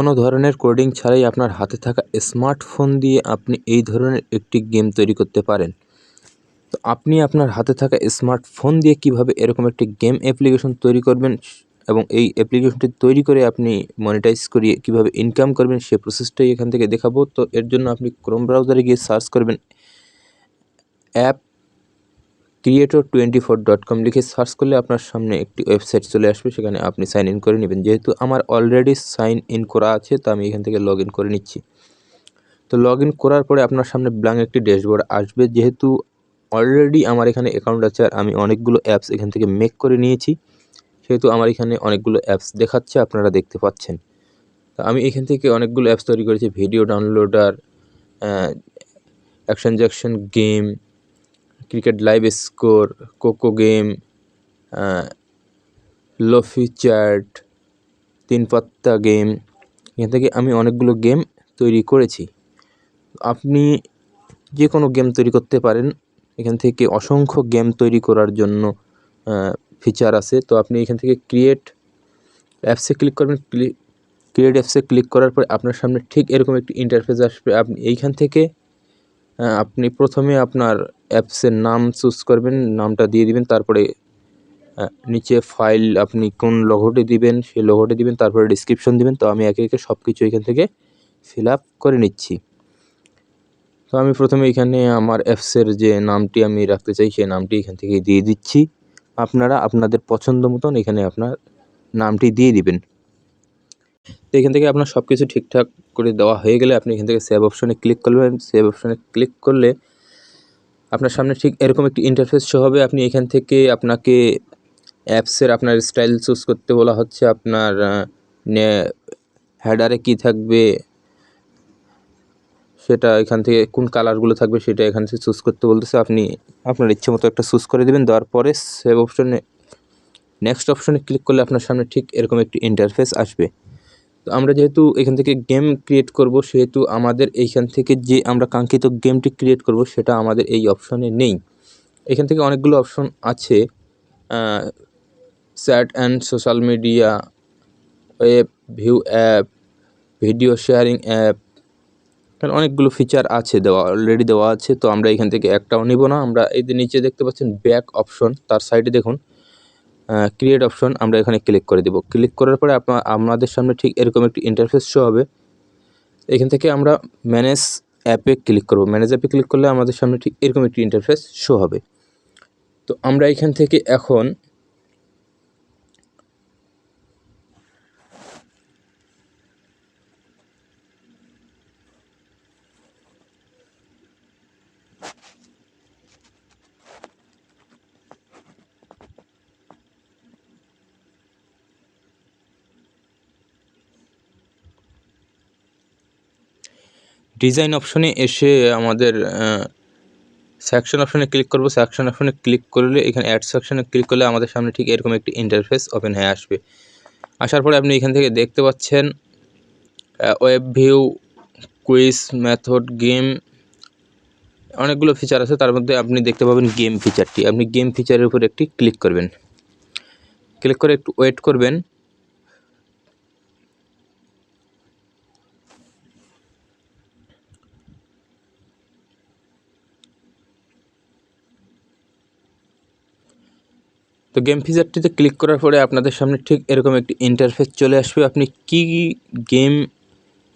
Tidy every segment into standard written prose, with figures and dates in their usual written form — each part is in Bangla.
কোনো ধরনের কোডিং ছাড়াই আপনার হাতে থাকা স্মার্টফোন দিয়ে আপনি এই ধরনের একটি গেম তৈরি করতে পারেন। তো আপনি আপনার হাতে থাকা স্মার্টফোন দিয়ে কীভাবে এরকম একটি গেম অ্যাপ্লিকেশন তৈরি করবেন এবং এই অ্যাপ্লিকেশনটি তৈরি করে আপনি মনিটাইজ করিয়ে কীভাবে ইনকাম করবেন সে প্রসেসটাই এখান থেকে দেখাবো। তো এর জন্য আপনি ক্রোম ব্রাউজারে গিয়ে সার্চ করবেন appcreator24.com লিখে সার্চ করলে আপনার সামনে একটি ওয়েবসাইট চলে আসবে, সেখানে আপনি সাইন ইন করে নেবেন। যেহেতু আমার অলরেডি সাইন ইন করা আছে তো আমি এখান থেকে লগ ইন করে নিচ্ছি। তো লগ ইন করার পরে আপনার সামনে ব্ল্যাঙ্ক একটি ড্যাশবোর্ড আসবে। যেহেতু অলরেডি আমার এখানে অ্যাকাউন্ট আছে আর আমি অনেকগুলো অ্যাপস এখান থেকে মেক করে নিয়েছি, সেহেতু আমার এখানে অনেকগুলো অ্যাপস দেখাচ্ছে, আপনারা দেখতে পাচ্ছেন। তো আমি এখান থেকে অনেকগুলো অ্যাপস তৈরি করেছি, video downloader, action Jackson game, cricket live score, cocoa game, lo-fi chat, তিন পাত্তা গেম। এখান থেকে আমি অনেকগুলো গেম তৈরি করেছি। আপনি যে কোনো গেম তৈরি করতে পারেন। এখান থেকে অসংখ্য গেম তৈরি করার জন্য ফিচার আছে। তো আপনি এখান থেকে ক্রিয়েট অ্যাপসে ক্লিক করবেন। ক্রিয়েট অ্যাপসে ক্লিক করার পরে আপনার সামনে ঠিক এরকম একটি ইন্টারফেস আসবে। আপনি এইখান থেকে আপনি প্রথমে আপনার অ্যাপসের নাম চুজ করবেন, নামটা দিয়ে দিবেন। তারপরে নিচে ফাইল আপনি কোন লোগোটি দিবেন সেই লোগোটি দিবেন, তারপরে ডেসক্রিপশন দিবেন। তো আমি একে একে সব কিছু এখান থেকে ফিল আপ করে নিচ্ছি। তো আমি প্রথমে এখানে আমার অ্যাপসের যে নামটি আমি রাখতে চাই সেই নামটি এখান থেকে দিয়ে দিচ্ছি। আপনারা আপনাদের পছন্দ মতন এখানে আপনার নামটি দিয়ে দিবেন। তো এখান থেকে আপনার সব কিছু ঠিকঠাক করে দেওয়া হয়ে গেলে আপনি এখান থেকে সেভ অপশনে ক্লিক করবেন। সেভ অপশনে ক্লিক করলে আপনার সামনে ঠিক এরকম একটি ইন্টারফেস শো হবে। আপনি এখান থেকে আপনাকে অ্যাপসের আপনার স্টাইল চুজ করতে বলা হচ্ছে। আপনার হেডারে কী থাকবে সেটা এখান থেকে কোন কালারগুলো থাকবে সেটা এখান থেকে চুজ করতে বলতেছে। আপনি আপনার ইচ্ছে মতো একটা চুজ করে দেবেন। দেওয়ার পরে সেভ অপশনে নেক্সট অপশনে ক্লিক করলে আপনার সামনে ঠিক এরকম একটি ইন্টারফেস আসবে। তো আমরা যেহেতু এখান থেকে গেম ক্রিয়েট করব, সেহেতু আমাদের এইখান থেকে যে আমরা কাঙ্ক্ষিত গেমটি ক্রিয়েট করব সেটা আমাদের এই অপশনে নেই। এখান থেকে অনেকগুলো অপশন আছে, chat and social media, web view app, video sharing app, অনেকগুলো ফিচার আছে অলরেডি দেওয়া আছে। তো আমরা এখান থেকে একটাও নিব না। আমরা এই যে নিচে দেখতে পাচ্ছেন ব্যাক অপশন, তার সাইডে দেখুন ক্রিয়েট অপশন, আমরা এখানে ক্লিক করে দেব। ক্লিক করার পরে আমাদের সামনে ঠিক এরকম একটি ইন্টারফেস শো হবে। এখান থেকে আমরা ম্যানেজ অ্যাপে ক্লিক করব। ম্যানেজ অ্যাপে ক্লিক করলে আমাদের সামনে ঠিক এরকম একটি ইন্টারফেস শো হবে। তো আমরা এখান থেকে এখন ডিজাইন অপশনে এসে আমাদের সেকশন অপশনে ক্লিক করব। সেকশন অপশনে ক্লিক করলে এখানে অ্যাড সেকশনে ক্লিক করলে আমাদের সামনে ঠিক এরকম একটি ইন্টারফেস ওপেন হয়ে আসবে। আসার পরে আপনি এখান থেকে দেখতে পাচ্ছেন web view, quiz, method, game, অনেকগুলো ফিচার আছে। তার মধ্যে আপনি দেখতে পাবেন গেম ফিচারটি। আপনি গেম ফিচারের উপর একটি ক্লিক করবেন। ক্লিক করে একটু ওয়েট করবেন। তো গেম ফিচারটিতে ক্লিক করার পরে আপনাদের সামনে ঠিক এরকম একটি ইন্টারফেস চলে আসবে। আপনি কি গেম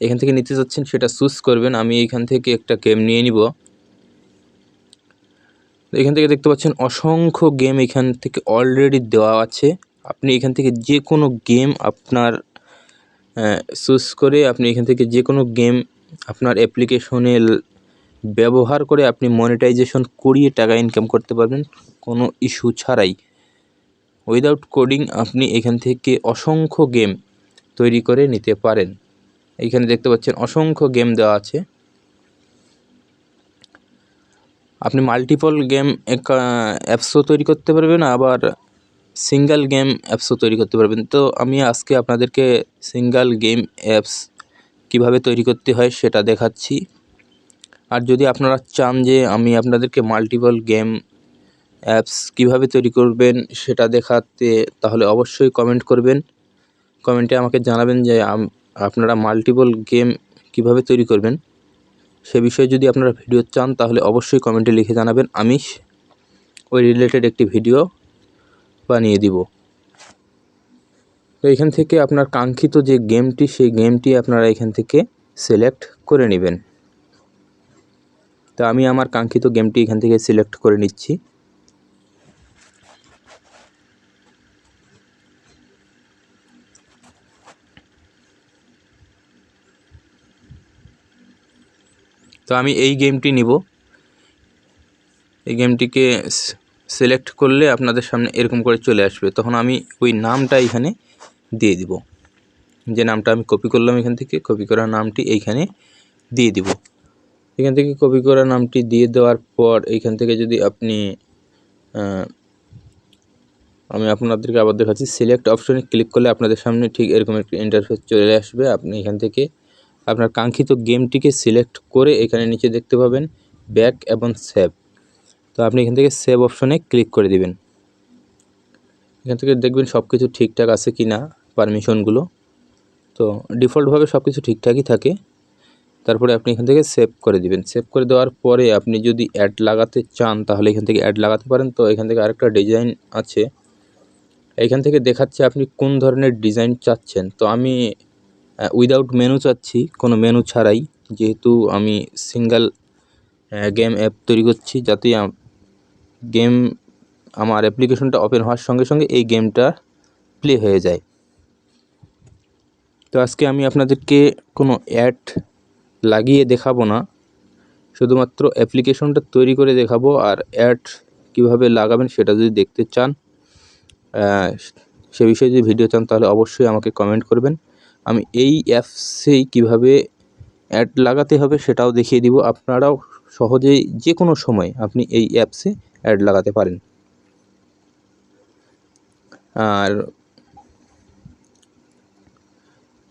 এখান থেকে নিতে চাচ্ছেন সেটা চুজ করবেন। আমি এখান থেকে একটা গেম নিয়ে নিব। এখান থেকে দেখতে পাচ্ছেন অসংখ্য গেম এখান থেকে অলরেডি দেওয়া আছে। আপনি এখান থেকে যে কোনো গেম আপনার চুজ করে আপনি এখান থেকে যে কোনো গেম আপনার অ্যাপ্লিকেশনে ব্যবহার করে আপনি মনিটাইজেশন করিয়ে টাকা ইনকাম করতে পারবেন কোনো ইস্যু ছাড়াই। উইদাউট কোডিং আপনি এখান থেকে অসংখ্য গেম তৈরি করে নিতে পারেন। এইখানে দেখতে পাচ্ছেন অসংখ্য গেম দেওয়া আছে। আপনি মাল্টিপল গেম অ্যাপসও তৈরি করতে পারবেন, আবার সিঙ্গেল গেম অ্যাপসও তৈরি করতে পারবেন। তো আমি আজকে আপনাদেরকে সিঙ্গেল গেম অ্যাপস কিভাবে তৈরি করতে হয় সেটা দেখাচ্ছি। আর যদি আপনারা চান যে আমি আপনাদেরকে মাল্টিপল গেম অ্যাপস কিভাবে তৈরি করবেন সেটা দেখাতে, তাহলে অবশ্যই কমেন্ট করবেন। কমেন্টে আমাকে জানাবেন যে আপনারা মাল্টিপল গেম কিভাবে তৈরি করবেন সে বিষয়ে যদি আপনারা ভিডিও চান তাহলে অবশ্যই কমেন্টে লিখে জানাবেন, আমি ওই রিলেটেড একটি ভিডিও বানিয়ে দিব। তো এখান থেকে আপনার কাঙ্ক্ষিত যে গেমটি সেই গেমটি আপনারা এখান থেকে সিলেক্ট করে নেবেন। তো আমি আমার কাঙ্ক্ষিত গেমটি এখান থেকে সিলেক্ট করে নিচ্ছি। তো আমি এই গেমটি নিব। এই গেমটিকে সিলেক্ট করলে আপনাদের সামনে এরকম করে চলে আসবে, তখন আমি ওই নামটা এখানে দিয়ে দিব। যে নামটা আমি কপি করলাম এখান থেকে, কপি করা নামটি এইখানে দিয়ে দিব। এখান থেকে কপি করা নামটি দিয়ে দেওয়ার পর এইখান থেকে যদি আপনি আমি আপনাদেরকে আবার দেখাচ্ছি, সিলেক্ট অপশনে ক্লিক করলে আপনাদের সামনে ঠিক এরকম একটি ইন্টারফেস চলে আসবে। আপনি এখান থেকে আপনার কাঙ্ক্ষিত গেমটিকে সিলেক্ট করে এখানে নিচে দেখতে পাবেন ব্যাক এবং সেভ। তো আপনি এখান থেকে সেভ অপশনে ক্লিক করে দিবেন। এখান থেকে দেখবেন সব কিছু ঠিকঠাক আছে কি না, পারমিশনগুলো। তো ডিফল্টভাবে সব কিছু ঠিকঠাকই থাকে। তারপরে আপনি এখান থেকে সেভ করে দিবেন। সেভ করে দেওয়ার পরে আপনি যদি অ্যাড লাগাতে চান তাহলে এখান থেকে অ্যাড লাগাতে পারেন। তো এখান থেকে আরেকটা ডিজাইন আছে, এখান থেকে দেখাচ্ছে আপনি কোন ধরনের ডিজাইন চাচ্ছেন। তো আমি উইদাউট মেনু চাচ্ছি, কোনো মেনু ছাড়াই, যেহেতু আমি সিঙ্গেল গেম অ্যাপ তৈরি করছি, যাতে গেম আমার অ্যাপ্লিকেশনটা ওপেন হওয়ার সঙ্গে সঙ্গে এই গেমটা প্লে হয়ে যায়। তো আজকে আমি আপনাদেরকে কোনো অ্যাড লাগিয়ে দেখাবো না, শুধুমাত্র অ্যাপ্লিকেশনটা তৈরি করে দেখাবো। আর অ্যাড কিভাবে লাগাবেন সেটা যদি দেখতে চান, সে বিষয়ে যদি ভিডিও চান তাহলে অবশ্যই আমাকে কমেন্ট করবেন। আমি এই অ্যাপসেই কিভাবে অ্যাড লাগাতে হবে সেটাও দেখিয়ে দিব। আপনারাও সহজেই যে কোনো সময় আপনি এই অ্যাপসে অ্যাড লাগাতে পারেন। আর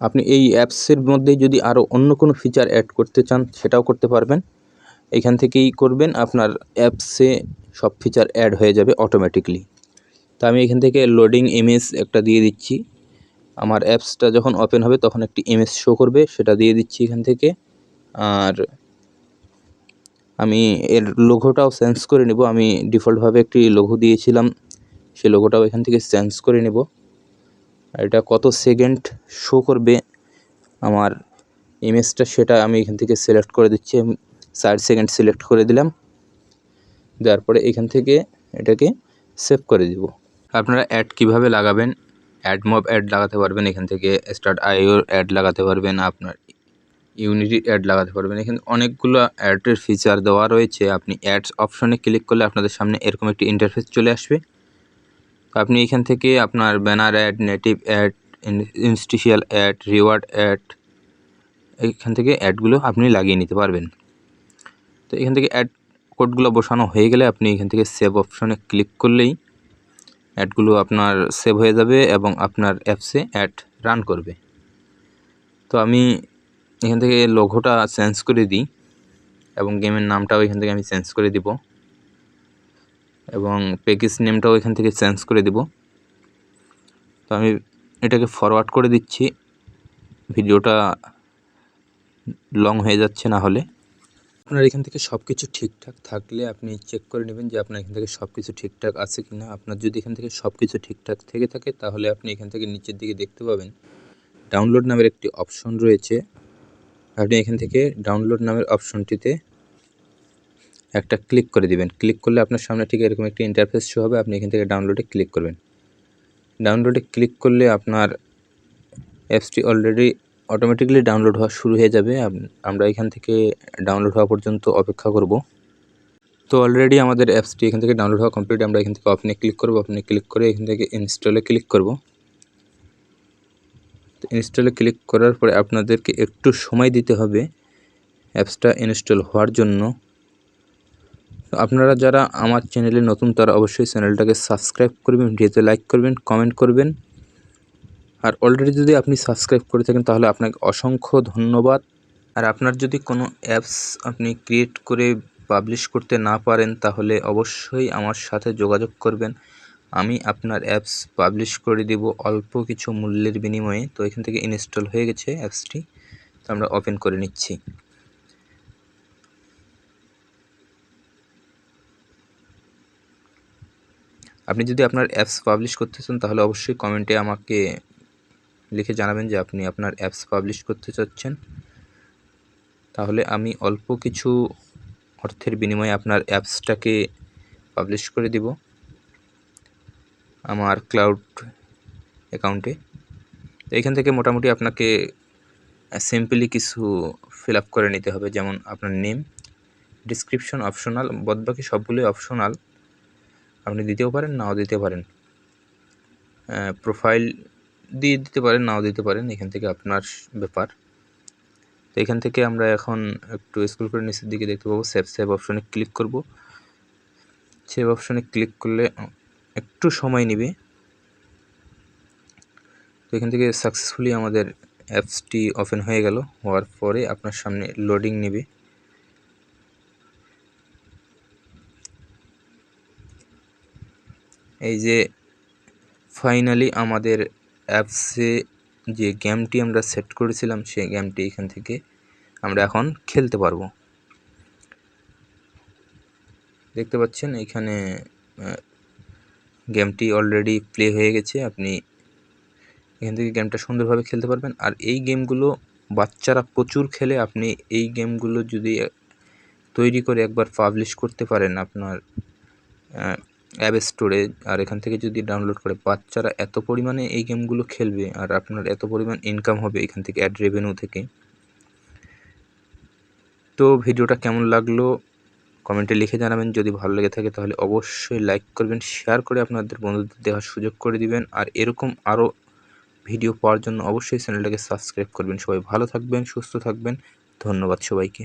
আপনি এই অ্যাপসের মধ্যে যদি আরও অন্য কোনো ফিচার অ্যাড করতে চান সেটাও করতে পারবেন। এখান থেকেই করবেন, আপনার অ্যাপসে সব ফিচার অ্যাড হয়ে যাবে অটোমেটিকলি। তো আমি এখান থেকে লোডিং ইমেজ একটা দিয়ে দিচ্ছি। আমার অ্যাপসটা যখন ওপেন হবে তখন একটি ইমেজ শো করবে, সেটা দিয়ে দিচ্ছি এখান থেকে। আর আমি এর লোগোটাও চেঞ্জ করে নেব। আমি ডিফল্টভাবে একটি লোগো দিয়েছিলাম, সেই লোগোটাও এখান থেকে চেঞ্জ করে নেব। আর এটা কত সেকেন্ড শো করবে আমার ইমেজটা সেটা আমি এখান থেকে সিলেক্ট করে দিচ্ছি। আমি 4 সেকেন্ড সিলেক্ট করে দিলাম। দেওয়ার পরে এখান থেকে এটাকে সেভ করে দিব। আপনারা অ্যাড কিভাবে লাগাবেন, অ্যাড মব অ্যাড লাগাতে পারবেন, এখান থেকে স্টার্ট আইওর অ্যাড লাগাতে পারবেন, আপনার ইউনিটি অ্যাড লাগাতে পারবেন। এখানে অনেকগুলো অ্যাডের ফিচার দেওয়া রয়েছে। আপনি অ্যাডস অপশনে ক্লিক করলে আপনাদের সামনে এরকম একটি ইন্টারফেস চলে আসবে। তো আপনি এখান থেকে আপনার banner ad, native ad, interstitial ad, reward ad, এখান থেকে অ্যাডগুলো আপনি লাগিয়ে নিতে পারবেন। তো এখান থেকে অ্যাড কোডগুলো বসানো হয়ে গেলে আপনি এখান থেকে সেভ অপশনে ক্লিক করলেই অ্যাডগুলো আপনার সেভ হয়ে যাবে এবং আপনার অ্যাপসে অ্যাড রান করবে। তো আমি এখান থেকে লোগোটা চেঞ্জ করে দিই এবং গেমের নামটাও এখান থেকে আমি চেঞ্জ করে দিব এবং প্যাকেজ নেমটাও এখান থেকে চেঞ্জ করে দিব। তো আমি এটাকে ফরওয়ার্ড করে দিচ্ছি, ভিডিওটা লং হয়ে যাচ্ছে না হলে। আপনার এখান থেকে সব কিছু ঠিকঠাক থাকলে আপনি চেক করে নেবেন যে আপনার এখান থেকে সব কিছু ঠিকঠাক আছে কি না। আপনার যদি এখান থেকে সব কিছু ঠিকঠাক থেকে থাকে তাহলে আপনি এখান থেকে নিচের দিকে দেখতে পাবেন ডাউনলোড নামের একটি অপশন রয়েছে। আপনি এখান থেকে ডাউনলোড নামের অপশনটিতে একটা ক্লিক করে দিবেন। ক্লিক করলে আপনার সামনে ঠিক এরকম একটি ইন্টারফেস শো হবে। আপনি এখান থেকে ডাউনলোডে ক্লিক করবেন। ডাউনলোডে ক্লিক করলে আপনার অ্যাপসটি অলরেডি অটোমেটিকলি ডাউনলোড হওয়া শুরু হয়ে যাবে। আমরা এখান থেকে ডাউনলোড হওয়া পর্যন্ত অপেক্ষা করব। তো অলরেডি আমাদের অ্যাপসটি এখান থেকে ডাউনলোড হওয়া কমপ্লিট। আমরা এখান থেকে ওপেনে ক্লিক করব। ওপেনে ক্লিক করে এখান থেকে ইনস্টলে ক্লিক করব। তো ইনস্টলে ক্লিক করার পরে আপনাদেরকে একটু সময় দিতে হবে অ্যাপসটা ইনস্টল হওয়ার জন্য। তো আপনারা যারা আমার চ্যানেলে নতুন তারা অবশ্যই চ্যানেলটাকে সাবস্ক্রাইব করবেন, ভিডিওতে লাইক করবেন, কমেন্ট করবেন। আর অলরেডি যদি আপনি সাবস্ক্রাইব করে থাকেন তাহলে আপনাকে অসংখ্য ধন্যবাদ। আর আপনার যদি কোনো অ্যাপস আপনি ক্রিয়েট করে পাবলিশ করতে না পারেন তাহলে অবশ্যই আমার সাথে যোগাযোগ করবেন। আমি আপনার অ্যাপস পাবলিশ করে দেব অল্প কিছু মূল্যের বিনিময়ে। তো এখান থেকে ইনস্টল হয়ে গেছে অ্যাপসটি, তো আমরা ওপেন করে নিচ্ছি। আপনি যদি আপনার অ্যাপস পাবলিশ করতে চান তাহলে অবশ্যই কমেন্টে আমাকে লিখে জানাবেন যে আপনি আপনার অ্যাপস পাবলিশ করতে চাচ্ছেন। তাহলে আমি অল্প কিছু অর্থের বিনিময়ে আপনার অ্যাপসটাকে পাবলিশ করে দিব আমার ক্লাউড অ্যাকাউন্টে। তো এখান থেকে মোটামুটি আপনাকে সিম্পলি কিছু ফিল আপ করে নিতে হবে, যেমন আপনার নেম, ডিসক্রিপশন অপশনাল, বাদবাকি সবগুলোই অপশনাল, আপনি দিতেও পারেন নাও দিতে পারেন। প্রোফাইল দিয়ে দিতে পারেন নাও দিতে পারেন, এখান থেকে আপনার ব্যাপার। তো এখান থেকে আমরা এখন একটু স্ক্রল করে নিচের দিকে দেখতে পাবো সেভ অপশনে ক্লিক করব। সেভ অপশনে ক্লিক করলে একটু সময় নেবে। তো এখান থেকে সাকসেসফুলি আমাদের অ্যাপসটি ওপেন হয়ে গেল। হওয়ার পরে আপনার সামনে লোডিং নেবে। এই যে ফাইনালি আমাদের অ্যাপসে যে গেমটি আমরা সেট করেছিলাম সেই গেমটি এখান থেকে আমরা এখন খেলতে পারবো। দেখতে পাচ্ছেন এখানে গেমটি অলরেডি প্লে হয়ে গেছে। আপনি এখান থেকে গেমটা সুন্দরভাবে খেলতে পারবেন। আর এই গেমগুলো বাচ্চারা প্রচুর খেলে। আপনি এই গেমগুলো যদি তৈরি করে একবার পাবলিশ করতে পারেন আপনার অ্যাপ স্টোরে, আর এখান থেকে যদি ডাউনলোড করে, বাচ্চারা এত পরিমাণে এই গেমগুলো খেলবে আর আপনার এত পরিমাণ ইনকাম হবে এখান থেকে অ্যাড রেভিনিউ থেকে। তো ভিডিওটা কেমন লাগলো কমেন্টে লিখে জানাবেন। যদি ভালো লেগে থাকে তাহলে অবশ্যই লাইক করবেন, শেয়ার করে আপনাদের বন্ধুদের দেখার সুযোগ করে দিবেন। আর এরকম আরও ভিডিও পাওয়ার জন্য অবশ্যই চ্যানেলটাকে সাবস্ক্রাইব করবেন। সবাই ভালো থাকবেন, সুস্থ থাকবেন। ধন্যবাদ সবাইকে।